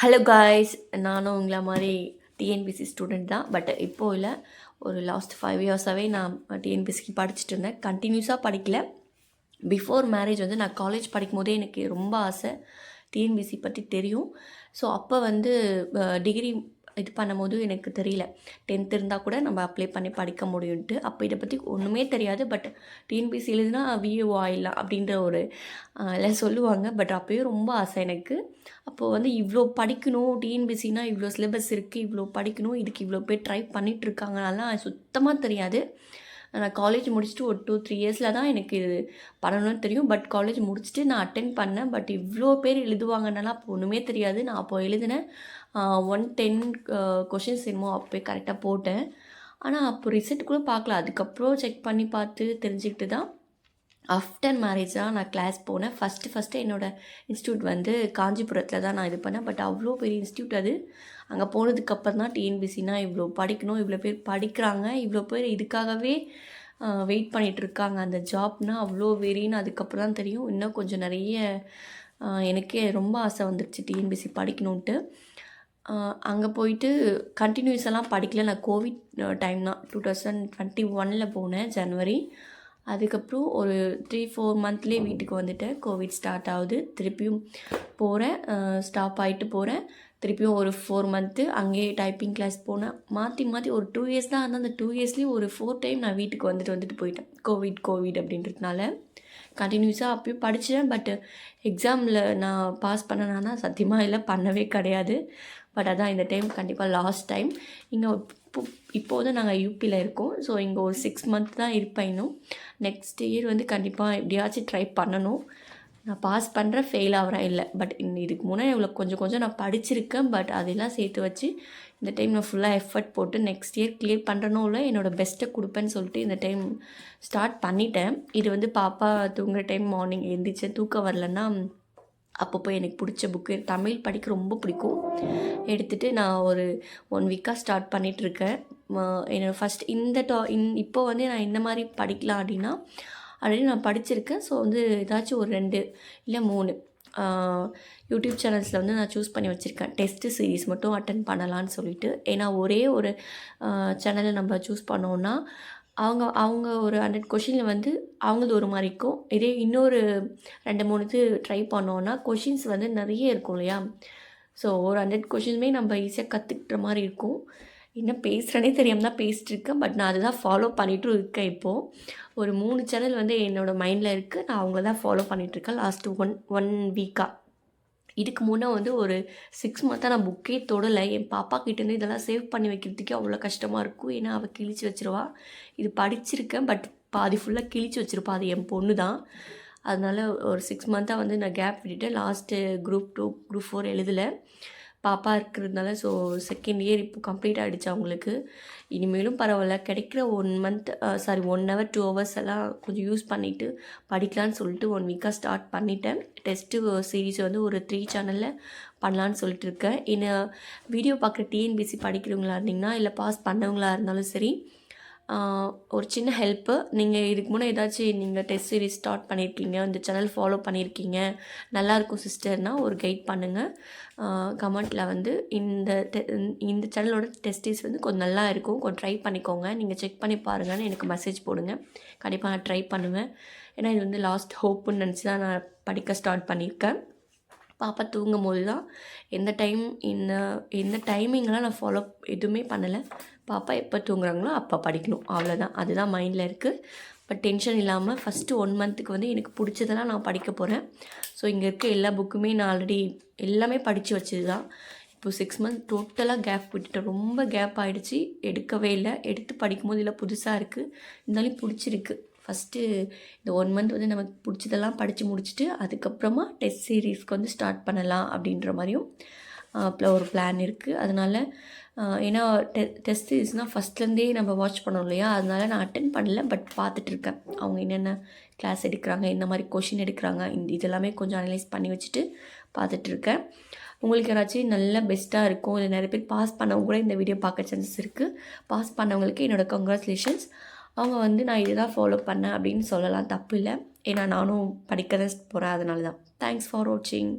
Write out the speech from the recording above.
Hello guys, நானும் உங்களை மாதிரி டிஎன்பிசி ஸ்டூடெண்ட் தான். பட் இப்போது இல்லை, ஒரு லாஸ்ட் 5 இயர்ஸாகவே நான் டிஎன்பிசிக்கு படிச்சுட்டு இருந்தேன். கண்டினியூஸாக படிக்கல. பிஃபோர் மேரேஜ் வந்து நான் காலேஜ் படிக்கும் போதே எனக்கு ரொம்ப ஆசை, டிஎன்பிசி பற்றி தெரியும். ஸோ அப்போ வந்து டிகிரி இது பண்ணும்போது எனக்கு தெரியல, 10th இருந்தால் கூட நம்ம அப்ளை பண்ணி படிக்க முடியும்ட்டு. அப்போ இதை பற்றி ஒன்றுமே தெரியாது. பட் டிஎன்பிசி எழுதுனா விஏஓ ஆயிடலாம் அப்படின்ற ஒரு எல்லாம் சொல்லுவாங்க. பட் அப்போயும் ரொம்ப ஆசை எனக்கு. அப்போது வந்து இவ்வளோ படிக்கணும், டிஎன்பிசினா இவ்வளோ சிலபஸ் இருக்குது, இவ்வளோ படிக்கணும், இதுக்கு இவ்வளோ பேர் ட்ரை பண்ணிகிட்ருக்காங்கனாலாம் சுத்தமாக தெரியாது. நான் காலேஜ் முடிச்சுட்டு ஒரு 2-3 இயர்ஸில் தான் எனக்கு இது பண்ணணும்னு தெரியும். பட் காலேஜ் முடிச்சுட்டு நான் அட்டென்ட் பண்ணேன். பட் இவ்வளோ பேர் எழுதுவாங்கன்னாலாம் அப்போ ஒன்றுமே தெரியாது. நான் அப்போ எழுதினேன் 110 கொஷின்ஸ் என்னமோ அப்போயே கரெக்டாக போட்டேன். ஆனால் அப்போ ரிசல்ட் கூட பார்க்கல. அதுக்கப்புறம் செக் பண்ணி பார்த்து தெரிஞ்சுக்கிட்டு தான் ஆஃப்டர் மேரேஜ் தான் நான் கிளாஸ் போனேன். ஃபஸ்ட்டு என்னோடய இன்ஸ்டியூட் வந்து காஞ்சிபுரத்தில் தான் நான் இது பண்ணேன். பட் அவ்வளோ பெரிய இன்ஸ்டியூட் அது. அங்கே போனதுக்கப்புறம் தான் டிஎன்பிசினா இவ்வளோ படிக்கணும், இவ்வளோ பேர் படிக்கிறாங்க, இவ்வளோ பேர் இதுக்காகவே வெயிட் பண்ணிகிட்ருக்காங்க, அந்த ஜாப்னால் அவ்வளோ வெறின்னு அதுக்கப்புறம் தான் தெரியும். இன்னும் கொஞ்சம் நிறைய எனக்கே ரொம்ப ஆசை வந்துடுச்சு டிஎன்பிசி படிக்கணுன்ட்டு. அங்கே போயிட்டு கண்டினியூஸெல்லாம் படிக்கல. நான் கோவிட் டைம் தான் 2021 போனேன் ஜனவரி. அதுக்கப்புறம் ஒரு 3-4 மந்த்லேயே வீட்டுக்கு வந்துட்டேன். கோவிட் ஸ்டார்ட் ஆகுது. திருப்பியும் போகிறேன், ஸ்டாப் ஆகிட்டு போகிறேன். திருப்பியும் ஒரு 4 மந்த்து அங்கேயே டைப்பிங் கிளாஸ் போனேன். மாற்றி ஒரு 2 இயர்ஸ் தான் இருந்தால் அந்த 2 இயர்ஸ்லேயும் ஒரு 4 டைம் நான் வீட்டுக்கு வந்துட்டு போயிட்டேன். கோவிட் அப்படின்றதுனால கண்டினியூஸாக அப்பயும் படித்தேன். பட் எக்ஸாமில் நான் பாஸ் பண்ணனானா சத்தியமாக இல்லை, பண்ணவே கிடையாது. பட் அதான் இந்த டைம் கண்டிப்பாக லாஸ்ட் டைம். இங்கே இப்போது நாங்கள் யூபியில் இருக்கோம். ஸோ இங்கே ஒரு 6 மந்த் தான் இருப்பேன் இன்னும். நெக்ஸ்ட் இயர் வந்து கண்டிப்பாக எப்படியாச்சும் ட்ரை பண்ணணும். நான் பாஸ் பண்ணுறேன், ஃபெயில் ஆகிறேன் இல்லை. பட் இதுக்கு முன்னாடி இவ்வளோ கொஞ்சம் நான் படிச்சிருக்கேன். பட் அதெல்லாம் சேர்த்து வச்சு இந்த டைம் நான் ஃபுல்லாக எஃபர்ட் போட்டு நெக்ஸ்ட் இயர் கிளியர் பண்ணுறனும் இல்லை, என்னோடய பெஸ்ட்டை கொடுப்பேன்னு சொல்லிட்டு இந்த டைம் ஸ்டார்ட் பண்ணிட்டேன். இது வந்து பாப்பா தூங்குகிற டைம் மார்னிங் எழுந்திரிச்சேன், தூக்கம் வரலன்னா அப்பப்போ எனக்கு பிடிச்ச புக்கு, தமிழ் படிக்க ரொம்ப பிடிக்கும், எடுத்துகிட்டு நான் ஒரு 1 வீக்காக ஸ்டார்ட் பண்ணிகிட்ருக்கேன். என்னோடய ஃபஸ்ட் இப்போ வந்து நான் இந்த மாதிரி படிக்கலாம் அப்படின்னா ஆல்ரெடி நான் படிச்சிருக்கேன். ஸோ வந்து ஏதாச்சும் ஒரு 2 இல்லை 3 யூடியூப் சேனல்ஸில் வந்து நான் சூஸ் பண்ணி வச்சுருக்கேன். டெஸ்ட்டு சீரீஸ் மட்டும் அட்டன் பண்ணலான்னு சொல்லிட்டு. ஏன்னா ஒரே ஒரு சேனலை நம்ம சூஸ் பண்ணோன்னா அவங்க ஒரு 100 கொஷினில் வந்து அவங்களது ஒரு மாதிரி இருக்கும். இதே இன்னொரு 2-3 இது ட்ரை பண்ணோன்னா கொஷின்ஸ் வந்து நிறைய இருக்கும் இல்லையா. ஸோ ஒரு 100 கொஷின்ஸுமே நம்ம ஈஸியாக கற்றுக்கிற மாதிரி இருக்கும். என்ன பேசுகிறேனே தெரியாமல் தான் பேசிட்டுருக்கேன். பட் நான் அதுதான் ஃபாலோ பண்ணிகிட்டும் இருக்கேன். இப்போது ஒரு 3 சேனல் வந்து என்னோடய மைண்டில் இருக்குது. நான் அவங்கள தான் ஃபாலோ பண்ணிகிட்ருக்கேன் லாஸ்ட்டு ஒன் வீக்காக. இதுக்கு முன்னே வந்து ஒரு 6 மந்த்தாக நான் புக்கே தொடலை. என் பாப்பா கிட்டேருந்து இதெல்லாம் சேவ் பண்ணி வைக்கிறதுக்கே அவ்வளோ கஷ்டமாக இருக்கும். ஏன்னா அவள் கிழிச்சு வச்சிருவா. இது படிச்சிருக்கேன், பட் பாதி ஃபுல்லாக கிழிச்சு வச்சுருப்பா. அது என் பொண்ணு தான். அதனால் ஒரு 6 மந்த்தாக வந்து நான் கேப் விட்டுட்டேன். லாஸ்ட்டு Group 2 Group 4 எழுதலை, பாப்பா இருக்கிறதுனால. ஸோ செகண்ட் இயர் இப்போ கம்ப்ளீட் ஆகிடுச்சு அவங்களுக்கு. இனிமேலும் பரவாயில்ல, கிடைக்கிற 1 hour 2 hours எல்லாம் கொஞ்சம் யூஸ் பண்ணிவிட்டு படிக்கலான்னு சொல்லிட்டு 1 வீக்காக ஸ்டார்ட் பண்ணிட்டேன். டெஸ்ட்டு சீரீஸ் வந்து ஒரு 3 சேனலில் பண்ணலான்னு சொல்லிட்டு இருக்கேன். இன்னும் வீடியோ பார்க்குற டிஎன்பிசி படிக்கிறவங்களா இருந்தீங்கன்னா இல்லை பாஸ் பண்ணவங்களா இருந்தாலும் சரி, ஒரு சின்ன ஹெல்ப்பு. நீங்கள் இதுக்கு முன்னே ஏதாச்சும் நீங்கள் டெஸ்ட் சீரீஸ் ஸ்டார்ட் பண்ணியிருக்கீங்க, இந்த சேனல் ஃபாலோ பண்ணியிருக்கீங்க, நல்லாயிருக்கும் சிஸ்டர்னால் ஒரு கைட் பண்ணுங்கள். கமெண்ட்டில் வந்து இந்த சேனலோட டெஸ்ட் வந்து கொஞ்சம் நல்லா இருக்கும், கொஞ்சம் ட்ரை பண்ணிக்கோங்க, நீங்கள் செக் பண்ணி பாருங்கன்னு எனக்கு மெசேஜ் போடுங்க. கண்டிப்பாக நான் ட்ரை பண்ணுவேன். ஏன்னா இது வந்து லாஸ்ட் ஹோப்புன்னு நினச்சி தான் நான் படிக்க ஸ்டார்ட் பண்ணியிருக்கேன். பாப்பா தூங்கும் போது தான் இந்த டைமிங்லாம் நான் ஃபாலோ எதுவுமே பண்ணலை. பாப்பா எப்போ தூங்குறாங்களோ அப்போ படிக்கணும், அவ்வளோதான். அதுதான் மைண்டில் இருக்குது. பட் டென்ஷன் இல்லாமல் ஃபஸ்ட்டு 1 மந்த்துக்கு வந்து எனக்கு பிடிச்சதெல்லாம் நான் படிக்க போகிறேன். ஸோ இங்கே இருக்க எல்லா புக்குமே நான் ஆல்ரெடி எல்லாமே படித்து வச்சது தான். இப்போது 6 மந்த் டோட்டலாக கேப் விட்டுட்டேன். ரொம்ப கேப் ஆகிடுச்சி, எடுக்கவே இல்லை. எடுத்து படிக்கும்போது இல்லை புதுசாக இருக்குது, இருந்தாலும் பிடிச்சிருக்கு. ஃபஸ்ட்டு இந்த 1 மந்த் வந்து நமக்கு பிடிச்சதெல்லாம் படித்து முடிச்சுட்டு அதுக்கப்புறமா டெஸ்ட் சீரீஸ்க்கு வந்து ஸ்டார்ட் பண்ணலாம் அப்படின்ற மாதிரியும் ஒரு பிளான் இருக்குது. அதனால் ஏன்னா டெஸ்ட் சீரீஸ்னால் ஃபஸ்ட்லேருந்தே நம்ம வாட்ச் பண்ணோம் இல்லையா. அதனால் நான் அட்டென்ட் பண்ணல, பட் பார்த்துட்ருக்கேன் அவங்க என்னென்ன கிளாஸ் எடுக்கிறாங்க, என்ன மாதிரி கொஷின் எடுக்கிறாங்க, இதெல்லாமே கொஞ்சம் அனலைஸ் பண்ணி வச்சுட்டு பார்த்துட்ருக்கேன். உங்களுக்கு யாராச்சும் நல்ல பெஸ்ட்டாக இருக்கும், இல்லை நிறைய பேர் பாஸ் பண்ணவங்க கூட இந்த வீடியோ பார்க்க சான்சஸ் இருக்குது. பாஸ் பண்ணவங்களுக்கு என்னோடய கங்க்ராச்சுலேஷன்ஸ். அவங்க வந்து நான் இதுதான் ஃபாலோ பண்ணேன் அப்படின்னு சொல்லலாம், தப்பு இல்லை. ஏன்னா நானும் படிக்க தான் போகிறேன், அதனால தான். தேங்க்ஸ் ஃபார் வாட்சிங்.